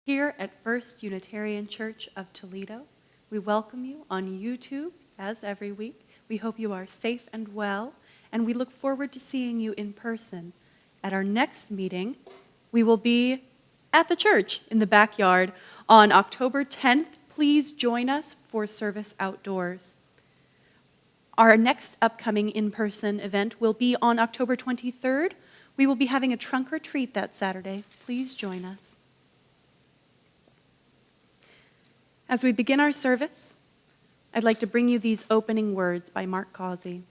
Here at First Unitarian Church of Toledo, we welcome you on YouTube, as every week. We hope you are safe and well, and we look forward to seeing you in person. At our next meeting, we will be at the church in the backyard on October 10th. Please join us for service outdoors. Our next upcoming in-person event will be on October 23rd. We will be having a trunk or treat that Saturday. Please join us. As we begin our service, I'd like to bring you these opening words by Mark Causey.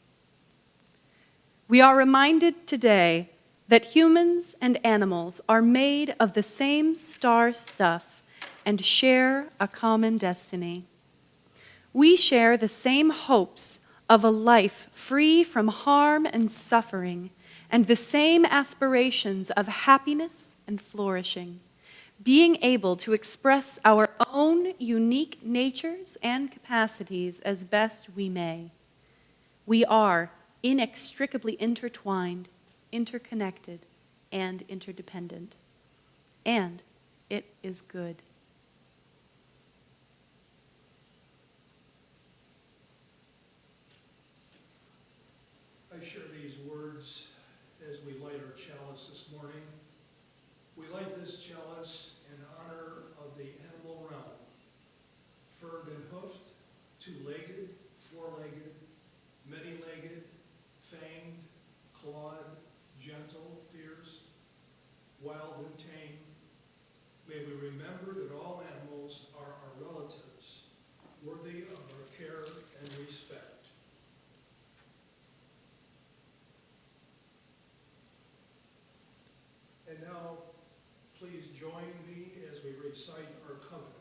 We are reminded today that humans and animals are made of the same star stuff and share a common destiny. We share the same hopes of a life free from harm and suffering, and the same aspirations of happiness and flourishing, being able to express our own unique natures and capacities as best we may. We are inextricably intertwined, interconnected, and interdependent. And it is good. I share these words as we light our chalice this morning. We light this chalice in honor of the animal realm, furred and hoofed, two-legged, four-legged, many-legged, fanged, clawed, gentle, fierce, wild, and tame. May we remember that all animals are our relatives, worthy of our care and respect. And now, please join me as we recite our covenant.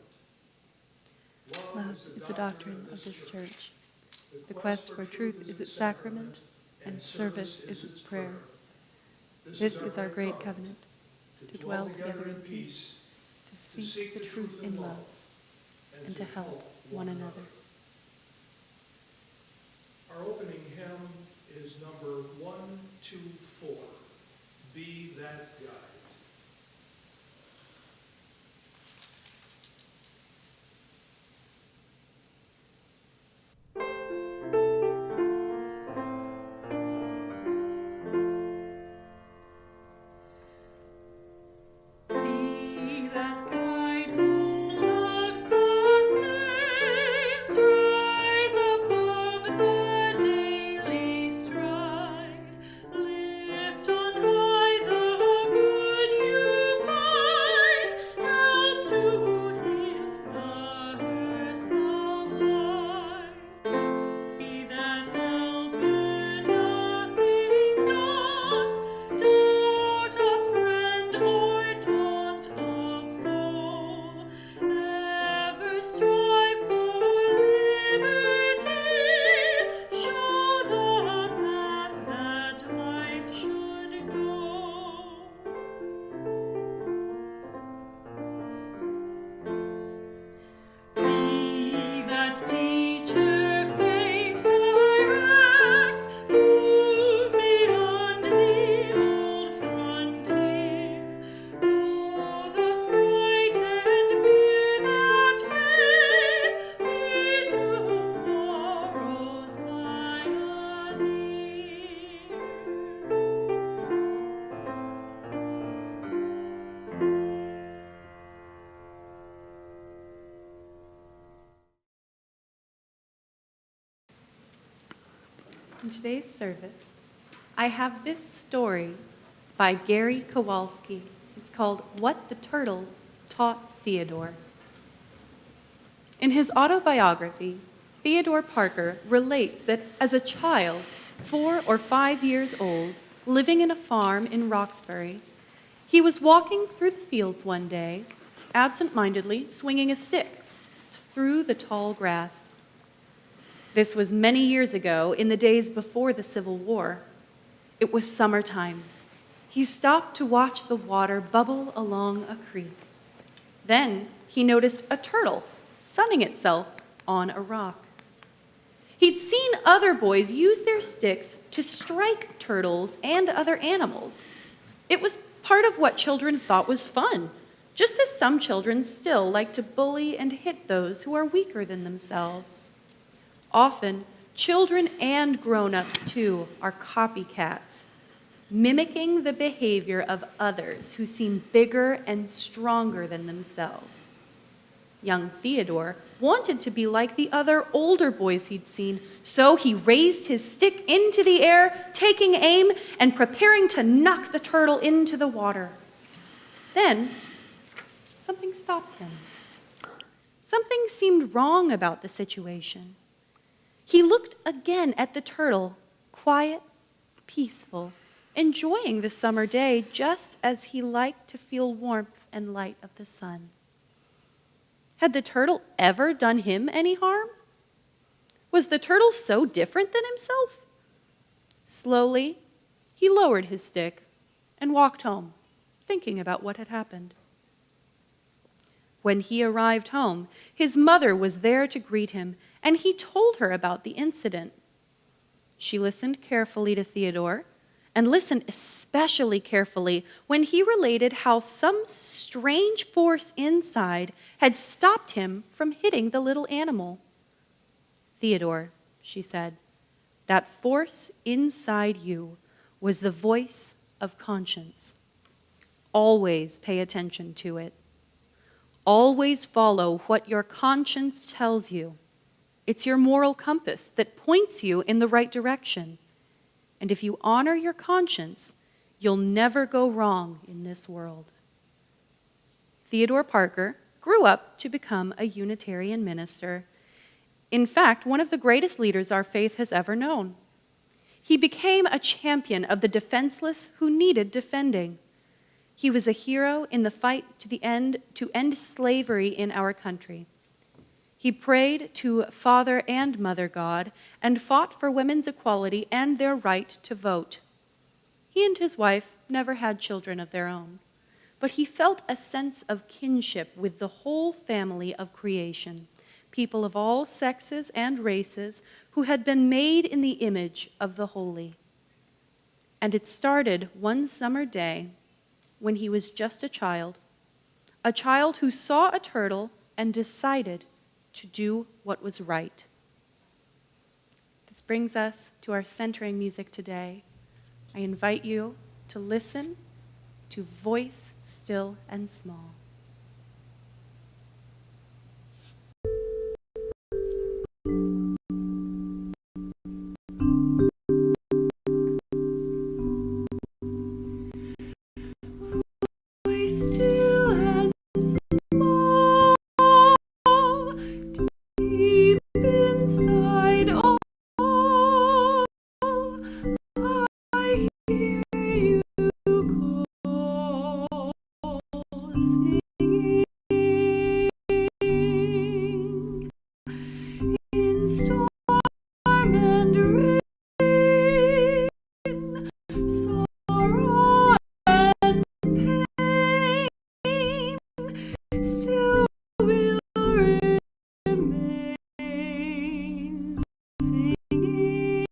Love is the doctrine of this church. The quest for truth is its sacrament, and service is its prayer. This is our great covenant, to dwell together in peace, to seek the truth in love, and to help one another. Our opening hymn is number 124, Be That Guide. In today's service, I have this story by Gary Kowalski. It's called What the Turtle Taught Theodore. In his autobiography, Theodore Parker relates that as a child, 4 or 5 years old, living in a farm in Roxbury, he was walking through the fields one day, absent-mindedly swinging a stick through the tall grass. This was many years ago, in the days before the Civil War. It was summertime. He stopped to watch the water bubble along a creek. Then he noticed a turtle sunning itself on a rock. He'd seen other boys use their sticks to strike turtles and other animals. It was part of what children thought was fun, just as some children still like to bully and hit those who are weaker than themselves. Often, children and grown-ups, too, are copycats, mimicking the behavior of others who seem bigger and stronger than themselves. Young Theodore wanted to be like the other older boys he'd seen, so he raised his stick into the air, taking aim and preparing to knock the turtle into the water. Then, something stopped him. Something seemed wrong about the situation. He looked again at the turtle, quiet, peaceful, enjoying the summer day just as he liked to feel warmth and light of the sun. Had the turtle ever done him any harm? Was the turtle so different than himself? Slowly, he lowered his stick and walked home, thinking about what had happened. When he arrived home, his mother was there to greet him, and he told her about the incident. She listened carefully to Theodore, and listened especially carefully when he related how some strange force inside had stopped him from hitting the little animal. "Theodore," she said, "that force inside you was the voice of conscience. Always pay attention to it. Always follow what your conscience tells you. It's your moral compass that points you in the right direction. And if you honor your conscience, you'll never go wrong in this world." Theodore Parker grew up to become a Unitarian minister. In fact, one of the greatest leaders our faith has ever known. He became a champion of the defenseless who needed defending. He was a hero in the fight to end slavery in our country. He prayed to Father and Mother God and fought for women's equality and their right to vote. He and his wife never had children of their own, but he felt a sense of kinship with the whole family of creation, people of all sexes and races who had been made in the image of the holy. And it started one summer day when he was just a child who saw a turtle and decided to do what was right. This brings us to our centering music today. I invite you to listen to Voice Still and Small. Voice still and small, deep inside all, I hear you call, singing in storm and rain, sorrow and pain, still will remain singing,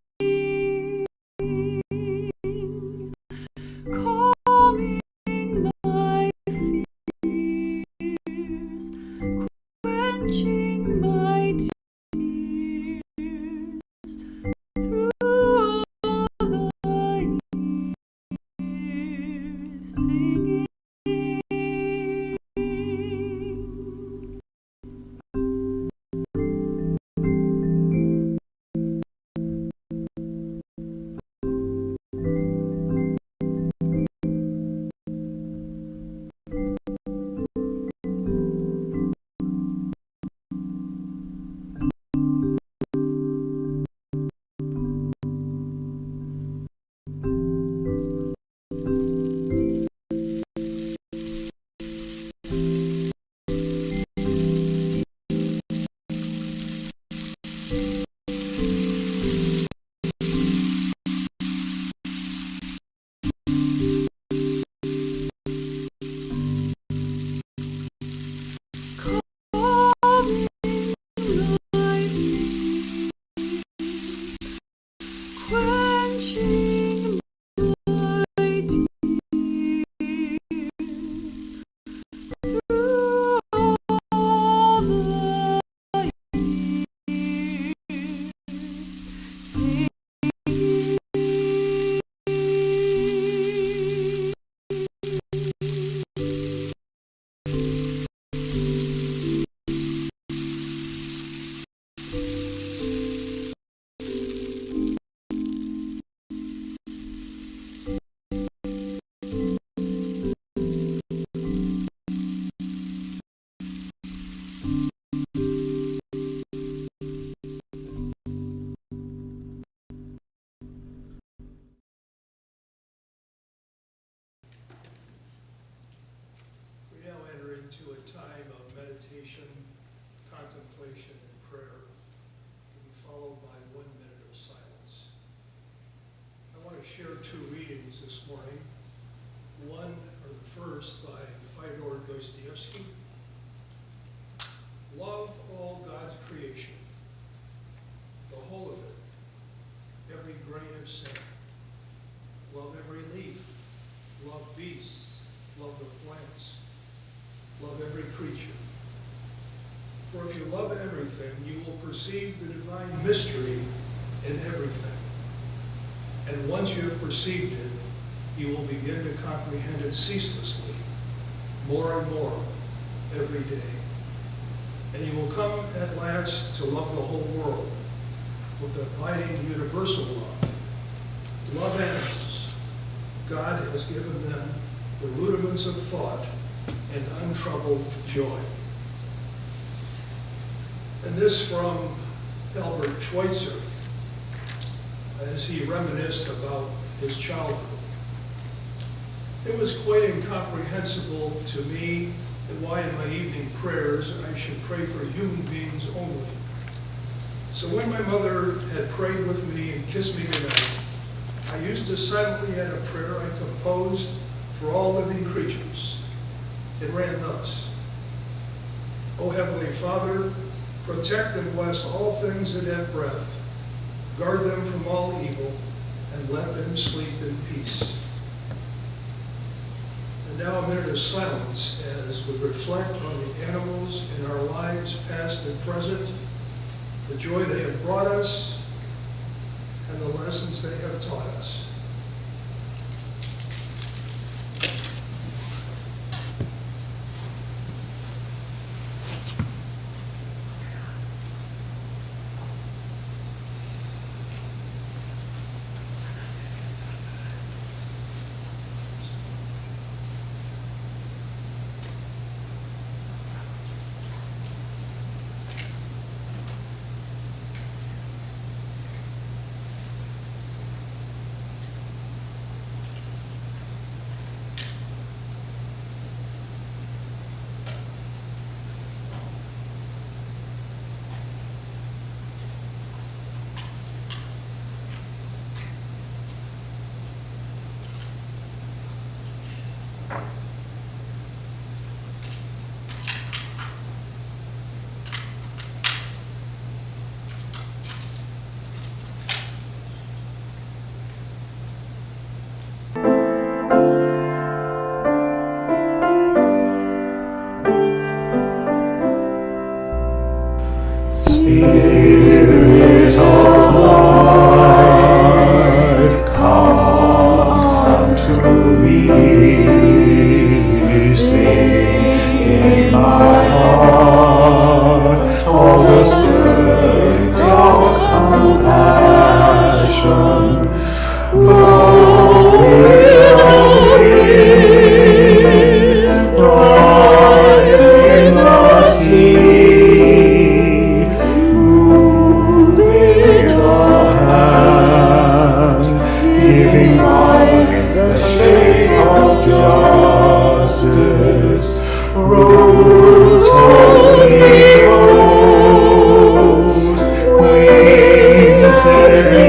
calming my fears, quenching my tears through all the years, singing. Calming my fears, quenching my tears share two readings this morning. One, or the first, by Fyodor Dostoevsky. Love all God's creation, the whole of it, every grain of sand. Love every leaf, love beasts, love the plants, love every creature. For if you love everything, you will perceive the divine mystery in everything. And once you have perceived it, you will begin to comprehend it ceaselessly, more and more, every day. And you will come at last to love the whole world with abiding universal love. Love animals. God has given them the rudiments of thought and untroubled joy. And this from Albert Schweitzer, as he reminisced about his childhood. It was quite incomprehensible to me and why in my evening prayers I should pray for human beings only. So when my mother had prayed with me and kissed me goodnight, I used to silently add a prayer I composed for all living creatures. It ran thus: O Heavenly Father, protect and bless all things that have breath, guard them from all evil, and let them sleep in peace. And now a minute of silence as we reflect on the animals in our lives, past and present, the joy they have brought us, and the lessons they have taught us. Spirit of life, come to me, sing in my heart all the strength of compassion, glowing on me, rise in the sea. Giving life the shape of justice, rose holy rose, wings set me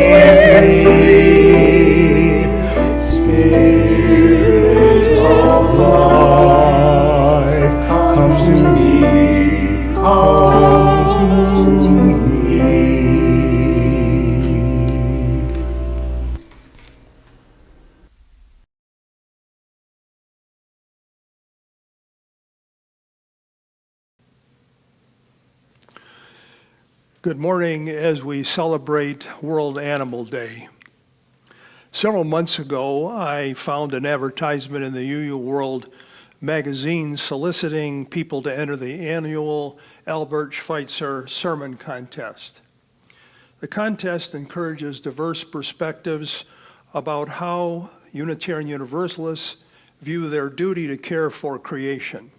free. Spirit of life, come to me, come to me. Good morning as we celebrate World Animal Day. Several months ago, I found an advertisement in the UU World magazine soliciting people to enter the annual Albert Schweitzer Sermon Contest. The contest encourages diverse perspectives about how Unitarian Universalists view their duty to care for creation.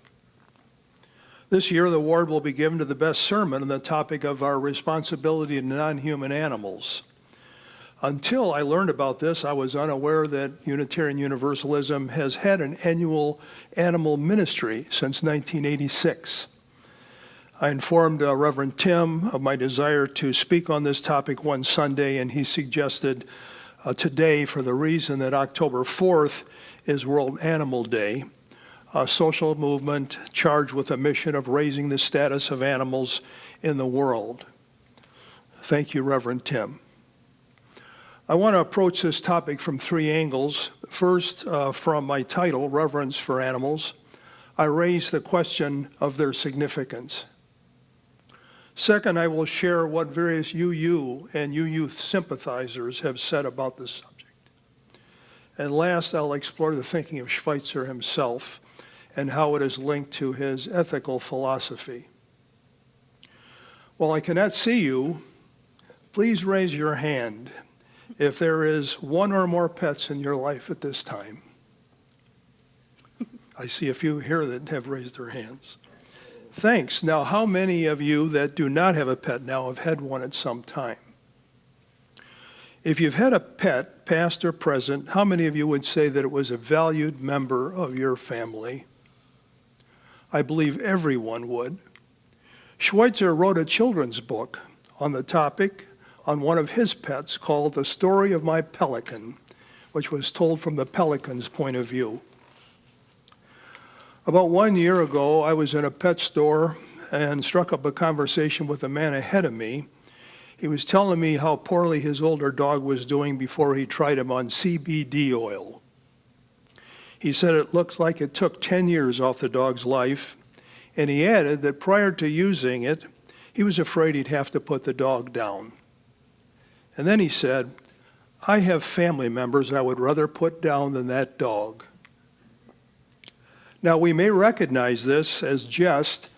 This year, the award will be given to the best sermon on the topic of our responsibility to non-human animals. Until I learned about this, I was unaware that Unitarian Universalism has had an annual animal ministry since 1986. I informed Reverend Tim of my desire to speak on this topic one Sunday, and he suggested today for the reason that October 4th is World Animal Day, a social movement charged with the mission of raising the status of animals in the world. Thank you, Reverend Tim. I want to approach this topic from three angles. First, from my title, Reverence for Animals, I raise the question of their significance. Second, I will share what various UU and UYouth sympathizers have said about this subject. And last, I'll explore the thinking of Schweitzer himself and how it is linked to his ethical philosophy. While I cannot see you, please raise your hand if there is one or more pets in your life at this time. I see a few here that have raised their hands. Thanks. Now, how many of you that do not have a pet now have had one at some time? If you've had a pet, past or present, how many of you would say that it was a valued member of your family? I believe everyone would. Schweitzer wrote a children's book on the topic on one of his pets called The Story of My Pelican, which was told from the pelican's point of view. About 1 year ago, I was in a pet store and struck up a conversation with a man ahead of me. He was telling me how poorly his older dog was doing before he tried him on CBD oil. He said it looked like it took 10 years off the dog's life, and he added that prior to using it, he was afraid he'd have to put the dog down. And then he said, I have family members I would rather put down than that dog. Now, we may recognize this as jest,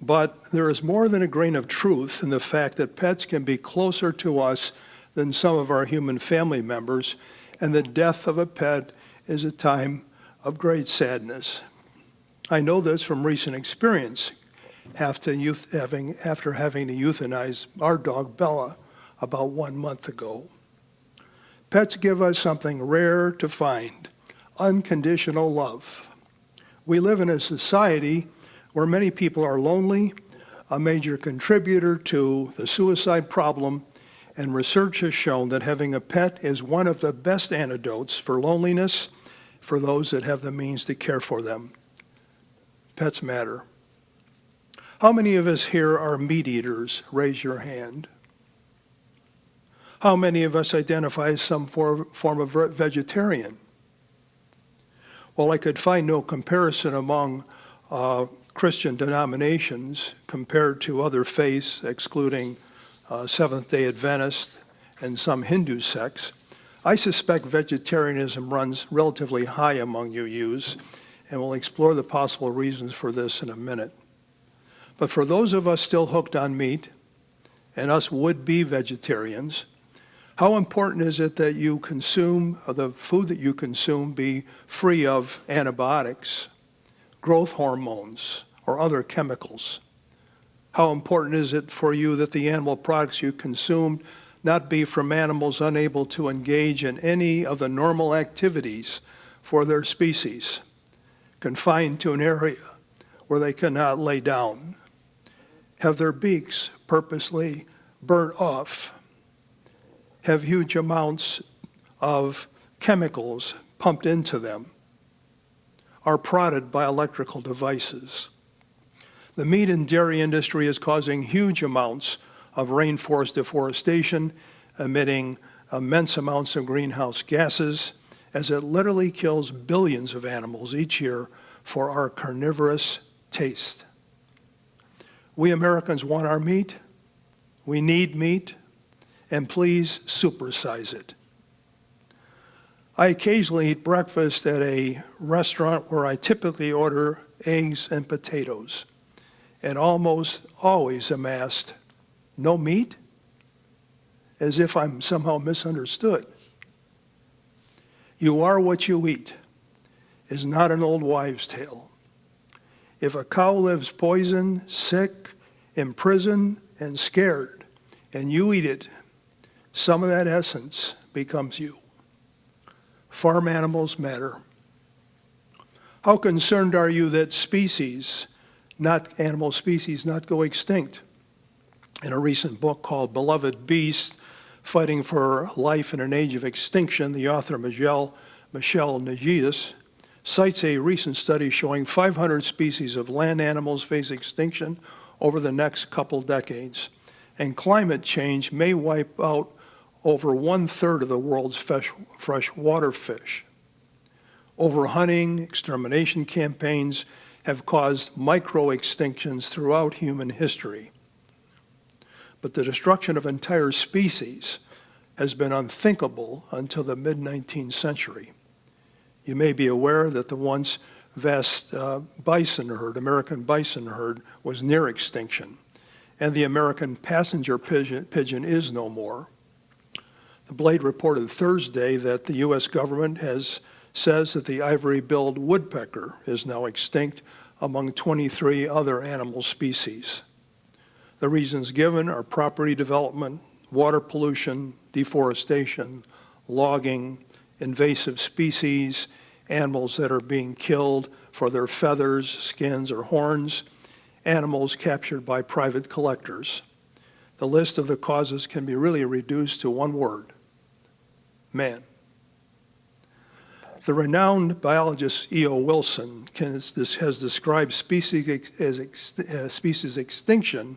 but there is more than a grain of truth in the fact that pets can be closer to us than some of our human family members, and the death of a pet is a time of great sadness. I know this from recent experience after having to euthanize our dog Bella about 1 month ago. Pets give us something rare to find, unconditional love. We live in a society where many people are lonely, a major contributor to the suicide problem, and research has shown that having a pet is one of the best antidotes for loneliness for those that have the means to care for them. Pets matter. How many of us here are meat eaters? Raise your hand. How many of us identify as some form of vegetarian? Well, I could find no comparison among Christian denominations compared to other faiths, excluding Seventh-day Adventist and some Hindu sects. I suspect vegetarianism runs relatively high among UUs, and we'll explore the possible reasons for this in a minute. But for those of us still hooked on meat, and us would-be vegetarians, how important is it that you consume, the food that you consume be free of antibiotics, growth hormones, or other chemicals? How important is it for you that the animal products you consume not be from animals unable to engage in any of the normal activities for their species, confined to an area where they cannot lay down, have their beaks purposely burnt off, have huge amounts of chemicals pumped into them, are prodded by electrical devices. The meat and dairy industry is causing huge amounts of rainforest deforestation, emitting immense amounts of greenhouse gases, as it literally kills billions of animals each year for our carnivorous taste. We Americans want our meat, we need meat, and please supersize it. I occasionally eat breakfast at a restaurant where I typically order eggs and potatoes, and almost always am asked, no meat? As if I'm somehow misunderstood. You are what you eat is not an old wives' tale. If a cow lives poisoned, sick, imprisoned, and scared, and you eat it, some of that essence becomes you. Farm animals matter. How concerned are you that species, not animal species, not go extinct? In a recent book called Beloved Beasts, Fighting for Life in an Age of Extinction, the author Michel Nagias cites a recent study showing 500 species of land animals face extinction over the next couple decades, and climate change may wipe out over 1/3 of the world's freshwater fish. Overhunting, extermination campaigns have caused micro-extinctions throughout human history. But the destruction of entire species has been unthinkable until the mid-19th century. You may be aware that the once vast bison herd, American bison herd, was near extinction, and the American passenger pigeon is no more. The Blade reported Thursday that the U.S. government says that the ivory-billed woodpecker is now extinct among 23 other animal species. The reasons given are property development, water pollution, deforestation, logging, invasive species, animals that are being killed for their feathers, skins, or horns, animals captured by private collectors. The list of the causes can be really reduced to one word: man. The renowned biologist E.O. Wilson has described species extinction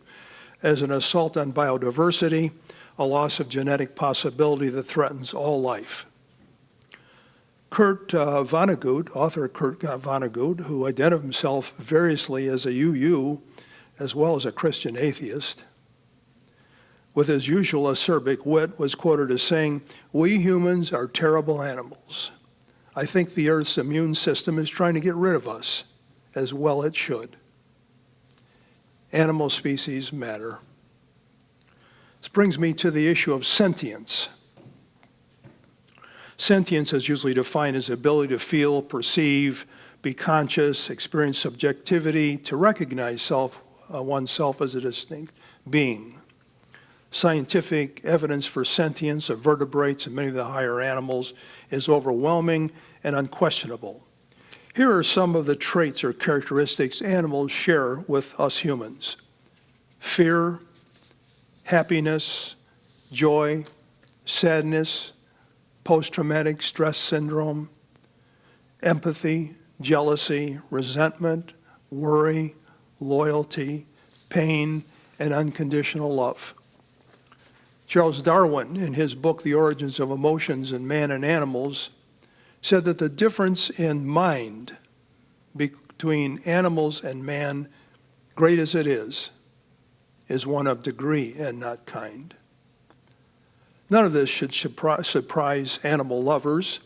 as an assault on biodiversity, a loss of genetic possibility that threatens all life. Author Kurt Vonnegut, who identified himself variously as a UU as well as a Christian atheist, with his usual acerbic wit, was quoted as saying, "We humans are terrible animals. I think the Earth's immune system is trying to get rid of us, as well it should." Animal species matter. This brings me to the issue of sentience. Sentience is usually defined as the ability to feel, perceive, be conscious, experience subjectivity, to recognize oneself as a distinct being. Scientific evidence for sentience of vertebrates and many of the higher animals is overwhelming and unquestionable. Here are some of the traits or characteristics animals share with us humans: fear, happiness, joy, sadness, post-traumatic stress syndrome, empathy, jealousy, resentment, worry, loyalty, pain, and unconditional love. Charles Darwin, in his book, The Origins of Emotions in Man and Animals, said that the difference in mind between animals and man, great as it is one of degree and not kind. None of this should surprise animal lovers,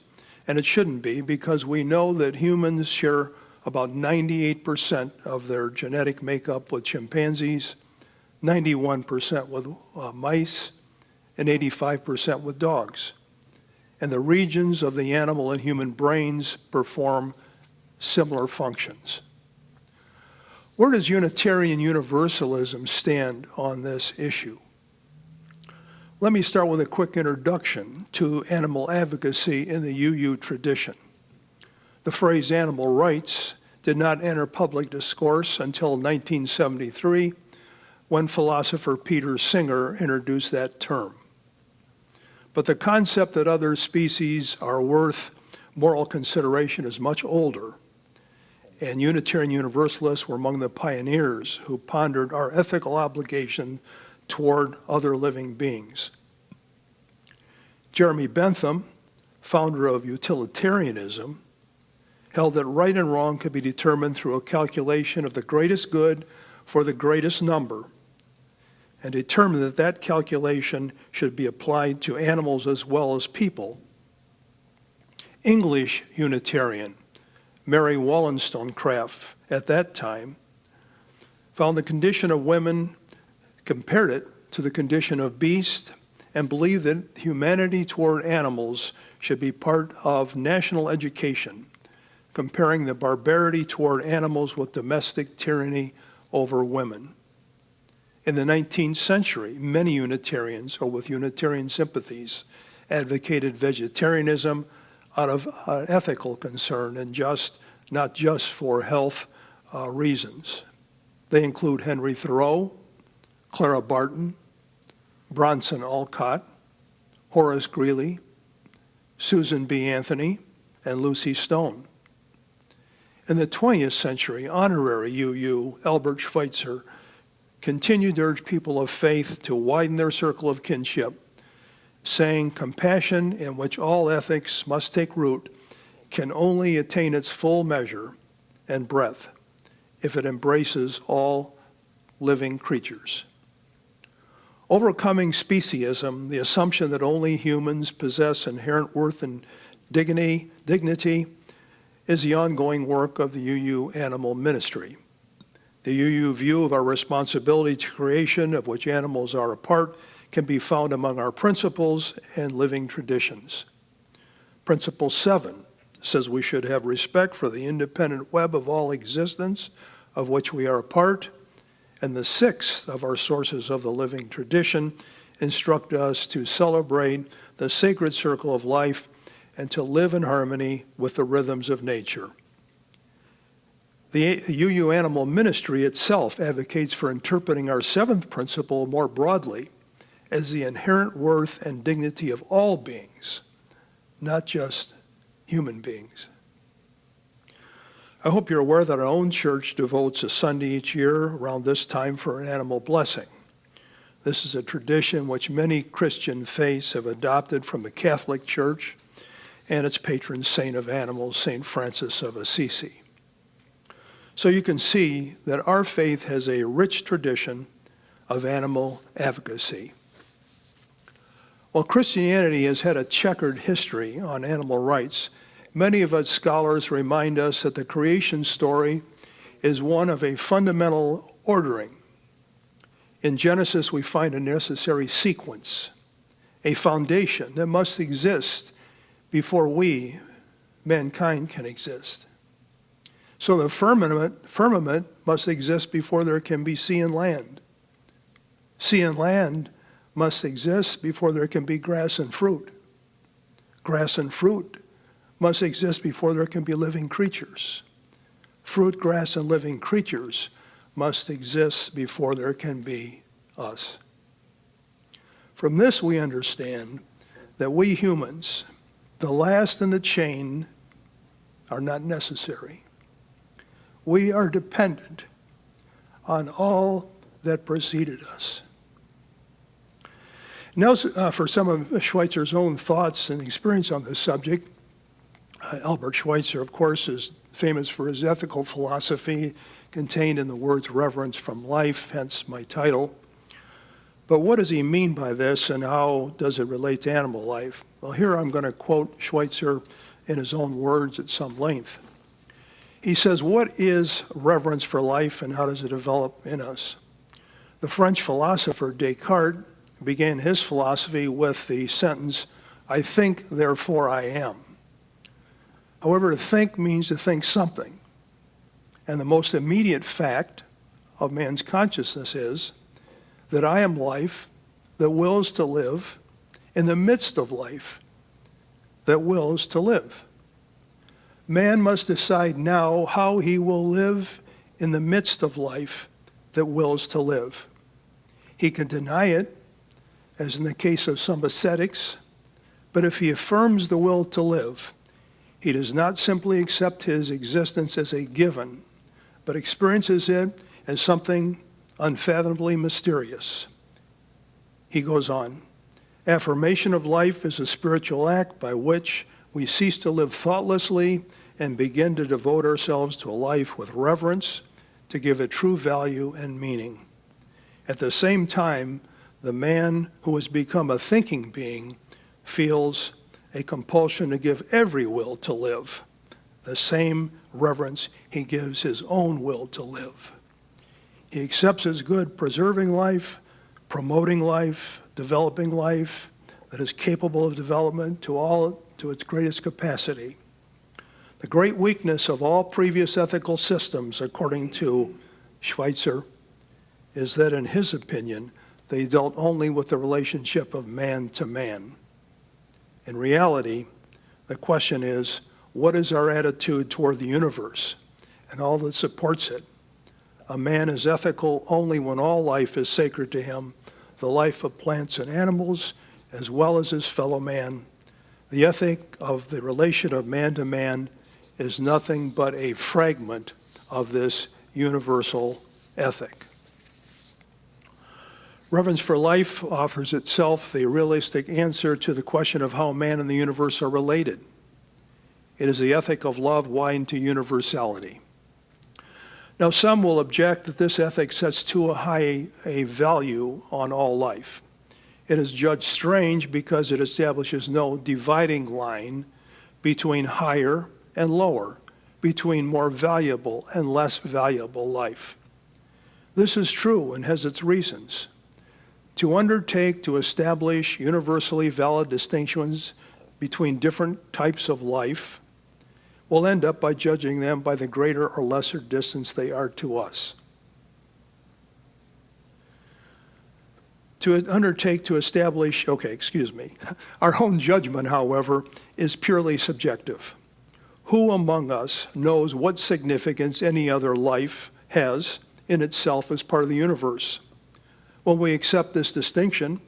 and it shouldn't be, because we know that humans share about 98% of their genetic makeup with chimpanzees, 91% with mice, and 85% with dogs. And the regions of the animal and human brains perform similar functions. Where does Unitarian Universalism stand on this issue? Let me start with a quick introduction to animal advocacy in the UU tradition. The phrase animal rights did not enter public discourse until 1973, when philosopher Peter Singer introduced that term. But the concept that other species are worth moral consideration is much older, and Unitarian Universalists were among the pioneers who pondered our ethical obligation toward other living beings. Jeremy Bentham, founder of utilitarianism, held that right and wrong could be determined through a calculation of the greatest good for the greatest number, and determined that that calculation should be applied to animals as well as people. English Unitarian Mary Wollstonecraft, at that time, found the condition of women, compared it to the condition of beasts, and believed that humanity toward animals should be part of national education, comparing the barbarity toward animals with domestic tyranny over women. In the 19th century, many Unitarians, or with Unitarian sympathies, advocated vegetarianism out of ethical concern and not just for health reasons. They include Henry Thoreau, Clara Barton, Bronson Alcott, Horace Greeley, Susan B. Anthony, and Lucy Stone. In the 20th century, honorary UU Albert Schweitzer continued to urge people of faith to widen their circle of kinship, saying, compassion in which all ethics must take root can only attain its full measure and breadth if it embraces all living creatures. Overcoming speciesism, the assumption that only humans possess inherent worth and dignity, is the ongoing work of the UU Animal Ministry. The UU view of our responsibility to creation, of which animals are a part, can be found among our principles and living traditions. Principle 7 says we should have respect for the independent web of all existence, of which we are a part, and the 6th of our sources of the living tradition instruct us to celebrate the sacred circle of life and to live in harmony with the rhythms of nature. The UU Animal Ministry itself advocates for interpreting our 7th principle more broadly as the inherent worth and dignity of all beings, not just human beings. I hope you're aware that our own church devotes a Sunday each year around this time for an animal blessing. This is a tradition which many Christian faiths have adopted from the Catholic Church and its patron saint of animals, St. Francis of Assisi. So you can see that our faith has a rich tradition of animal advocacy. While Christianity has had a checkered history on animal rights, many of its scholars remind us that the creation story is one of a fundamental ordering. In Genesis, we find a necessary sequence, a foundation that must exist before we, mankind, can exist. So the firmament must exist before there can be sea and land. Sea and land must exist before there can be grass and fruit. Grass and fruit must exist before there can be living creatures. Fruit, grass, and living creatures must exist before there can be us. From this we understand that we humans, the last in the chain, are not necessary. We are dependent on all that preceded us. Now, for some of Schweitzer's own thoughts and experience on this subject, Albert Schweitzer, of course, is famous for his ethical philosophy contained in the words reverence from life, hence my title. But what does he mean by this, and how does it relate to animal life? Well, here I'm going to quote Schweitzer in his own words at some length. He says, what is reverence for life, and how does it develop in us? The French philosopher Descartes began his philosophy with the sentence, I think, therefore I am. However, to think means to think something. And the most immediate fact of man's consciousness is that I am life that wills to live in the midst of life that wills to live. Man must decide now how he will live in the midst of life that wills to live. He can deny it, as in the case of some ascetics, but if he affirms the will to live, he does not simply accept his existence as a given, but experiences it as something unfathomably mysterious. He goes on, affirmation of life is a spiritual act by which we cease to live thoughtlessly and begin to devote ourselves to a life with reverence to give it true value and meaning. At the same time, the man who has become a thinking being feels a compulsion to give every will to live the same reverence he gives his own will to live. He accepts as good preserving life, promoting life, developing life that is capable of development to its greatest capacity. The great weakness of all previous ethical systems, according to Schweitzer, is that in his opinion, they dealt only with the relationship of man to man. In reality, the question is, what is our attitude toward the universe and all that supports it? A man is ethical only when all life is sacred to him, the life of plants and animals, as well as his fellow man. The ethic of the relation of man to man is nothing but a fragment of this universal ethic. Reverence for Life offers itself the realistic answer to the question of how man and the universe are related. It is the ethic of love widened to universality. Now, some will object that this ethic sets too high a value on all life. It is judged strange because it establishes no dividing line between higher and lower, between more valuable and less valuable life. This is true and has its reasons. To undertake to establish universally valid distinctions between different types of life will end up by judging them by the greater or lesser distance they are to us. To undertake to establish, our own judgment, however, is purely subjective. Who among us knows what significance any other life has in itself as part of the universe? When we accept this distinction,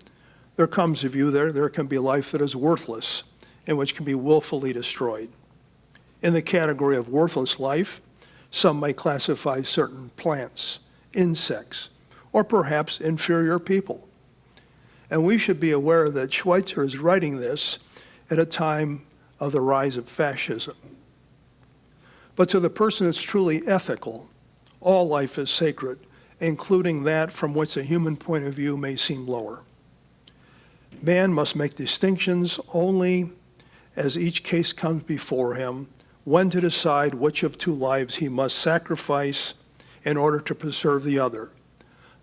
there comes a view there can be life that is worthless and which can be willfully destroyed. In the category of worthless life, some may classify certain plants, insects, or perhaps inferior people. And we should be aware that Schweitzer is writing this at a time of the rise of fascism. But to the person that's truly ethical, all life is sacred, including that from which a human point of view may seem lower. Man must make distinctions only as each case comes before him, when to decide which of two lives he must sacrifice in order to preserve the other.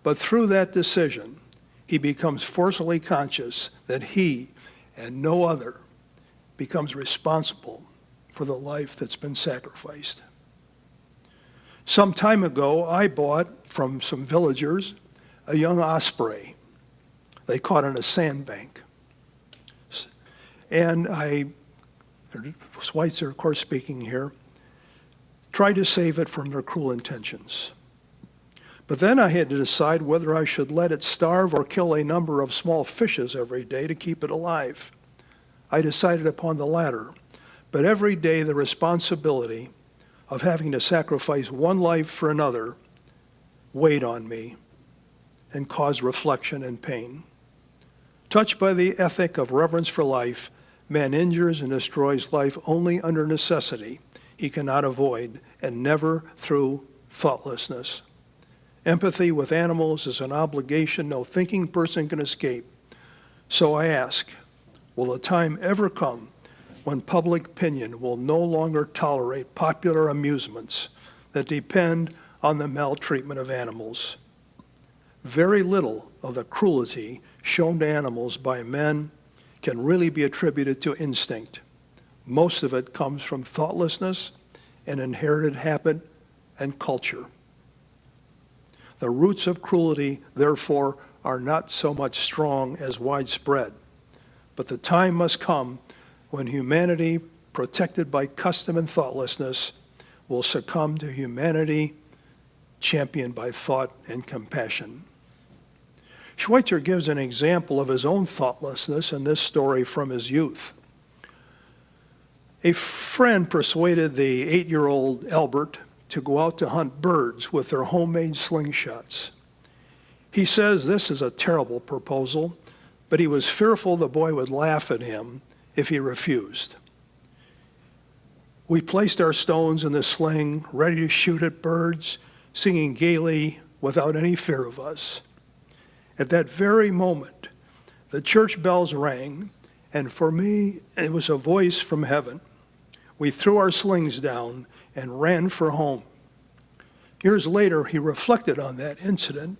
But through that decision, he becomes forcefully conscious that he and no other becomes responsible for the life that's been sacrificed. Some time ago, I bought from some villagers a young osprey they caught on a sandbank. And Schweitzer, of course, speaking here, tried to save it from their cruel intentions. But then I had to decide whether I should let it starve or kill a number of small fishes every day to keep it alive. I decided upon the latter, but every day the responsibility of having to sacrifice one life for another weighed on me and caused reflection and pain. Touched by the ethic of reverence for life, man injures and destroys life only under necessity he cannot avoid, and never through thoughtlessness. Empathy with animals is an obligation no thinking person can escape. So I ask, will a time ever come when public opinion will no longer tolerate popular amusements that depend on the maltreatment of animals? Very little of the cruelty shown to animals by men can really be attributed to instinct. Most of it comes from thoughtlessness and inherited habit and culture. The roots of cruelty, therefore, are not so much strong as widespread. But the time must come when humanity, protected by custom and thoughtlessness, will succumb to humanity championed by thought and compassion. Schweitzer gives an example of his own thoughtlessness in this story from his youth. A friend persuaded the 8-year-old Albert to go out to hunt birds with their homemade slingshots. He says this is a terrible proposal, but he was fearful the boy would laugh at him if he refused. We placed our stones in the sling, ready to shoot at birds, singing gaily without any fear of us. At that very moment, the church bells rang, and for me, it was a voice from heaven. We threw our slings down and ran for home. Years later, he reflected on that incident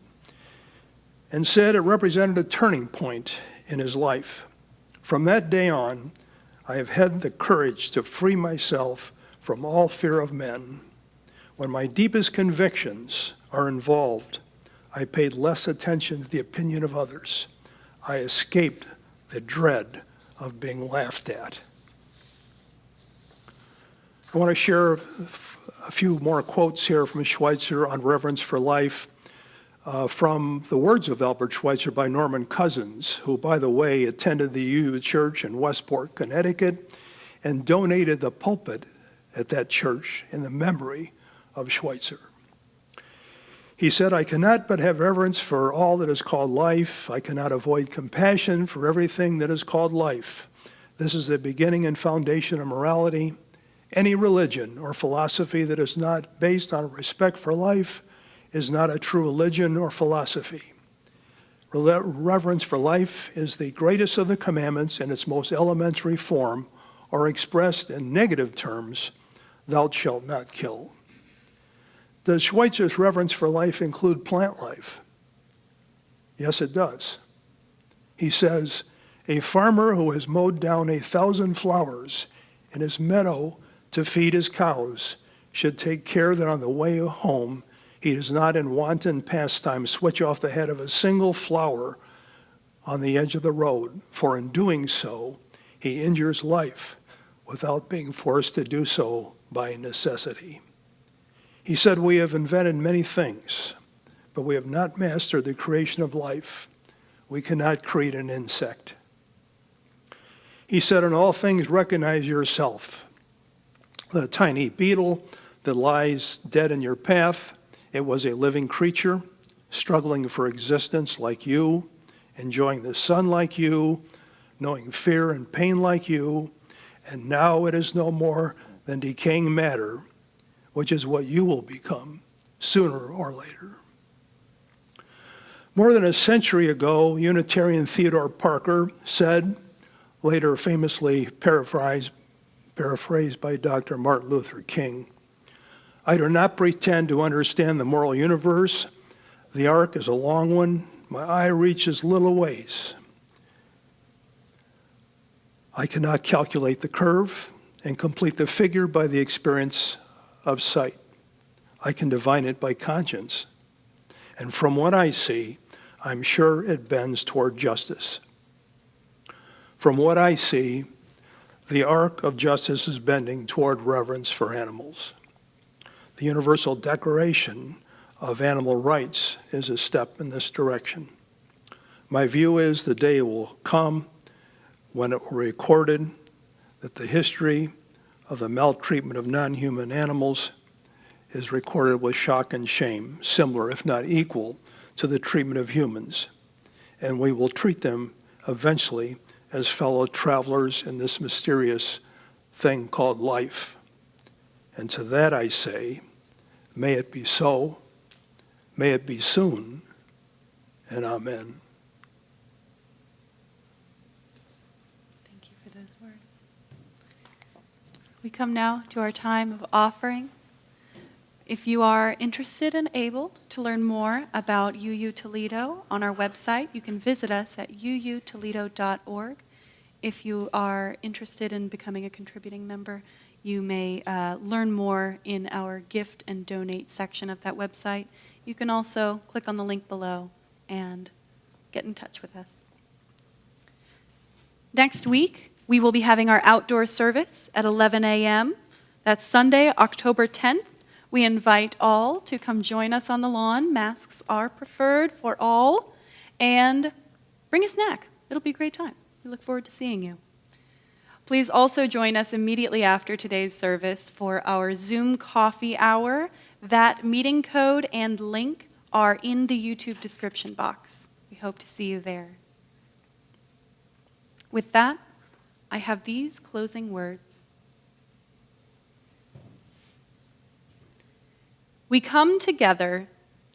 and said it represented a turning point in his life. From that day on, I have had the courage to free myself from all fear of men. When my deepest convictions are involved, I paid less attention to the opinion of others. I escaped the dread of being laughed at. I want to share a few more quotes here from Schweitzer on reverence for life. from the words of Albert Schweitzer by Norman Cousins, who, by the way, attended the UU Church in Westport, Connecticut, and donated the pulpit at that church in the memory of Schweitzer. He said, "I cannot but have reverence for all that is called life. I cannot avoid compassion for everything that is called life. This is the beginning and foundation of morality. Any religion or philosophy that is not based on respect for life is not a true religion or philosophy. Reverence for life is the greatest of the commandments in its most elementary form, or expressed in negative terms, thou shalt not kill." Does Schweitzer's reverence for life include plant life? Yes, it does. He says, "A farmer who has mowed down 1,000 flowers in his meadow to feed his cows should take care that on the way home he does not in wanton pastime switch off the head of a single flower on the edge of the road, for in doing so he injures life without being forced to do so by necessity." He said, "We have invented many things, but we have not mastered the creation of life. We cannot create an insect." He said, "In all things recognize yourself. The tiny beetle that lies dead in your path, it was a living creature, struggling for existence like you, enjoying the sun like you, knowing fear and pain like you, and now it is no more than decaying matter, which is what you will become sooner or later." More than a century ago, Unitarian Theodore Parker said, later famously paraphrased by Dr. Martin Luther King, "I do not pretend to understand the moral universe. The arc is a long one. My eye reaches little ways. I cannot calculate the curve and complete the figure by the experience of sight. I can divine it by conscience. And from what I see, I'm sure it bends toward justice. From what I see, the arc of justice is bending toward reverence for animals. The Universal Declaration of Animal Rights is a step in this direction. My view is the day will come when it will be recorded that the history of the maltreatment of non-human animals is recorded with shock and shame, similar, if not equal, to the treatment of humans. And we will treat them eventually as fellow travelers in this mysterious thing called life. And to that I say, may it be so, may it be soon, and amen." Thank you for those words. We come now to our time of offering. If you are interested and able to learn more about UU Toledo on our website, you can visit us at uutoledo.org. If you are interested in becoming a contributing member, you may learn more in our gift and donate section of that website. You can also click on the link below and get in touch with us. Next week, we will be having our outdoor service at 11 a.m. That's Sunday, October 10th. We invite all to come join us on the lawn. Masks are preferred for all. And bring a snack. It'll be a great time. We look forward to seeing you. Please also join us immediately after today's service for our Zoom coffee hour. That meeting code and link are in the YouTube description box. We hope to see you there. With that, I have these closing words. We come together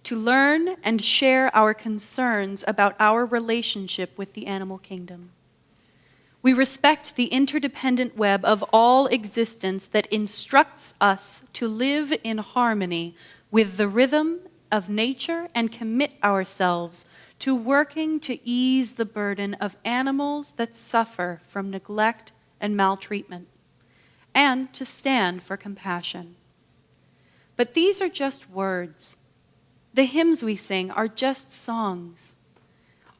to learn and share our concerns about our relationship with the animal kingdom. We respect the interdependent web of all existence that instructs us to live in harmony with the rhythm of nature and commit ourselves to working to ease the burden of animals that suffer from neglect and maltreatment, and to stand for compassion. But these are just words. The hymns we sing are just songs.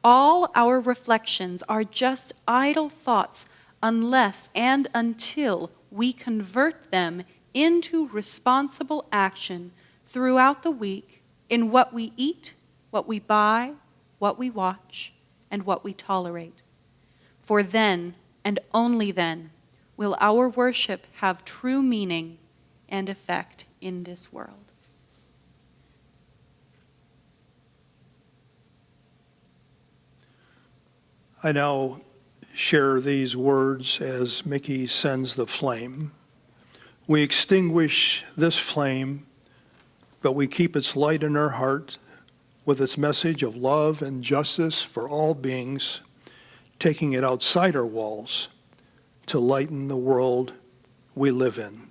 All our reflections are just idle thoughts unless and until we convert them into responsible action throughout the week in what we eat, what we buy, what we watch, and what we tolerate. For then, and only then, will our worship have true meaning and effect in this world. I now share these words as Mickey sends the flame. We extinguish this flame, but we keep its light in our heart with its message of love and justice for all beings, taking it outside our walls to lighten the world we live in.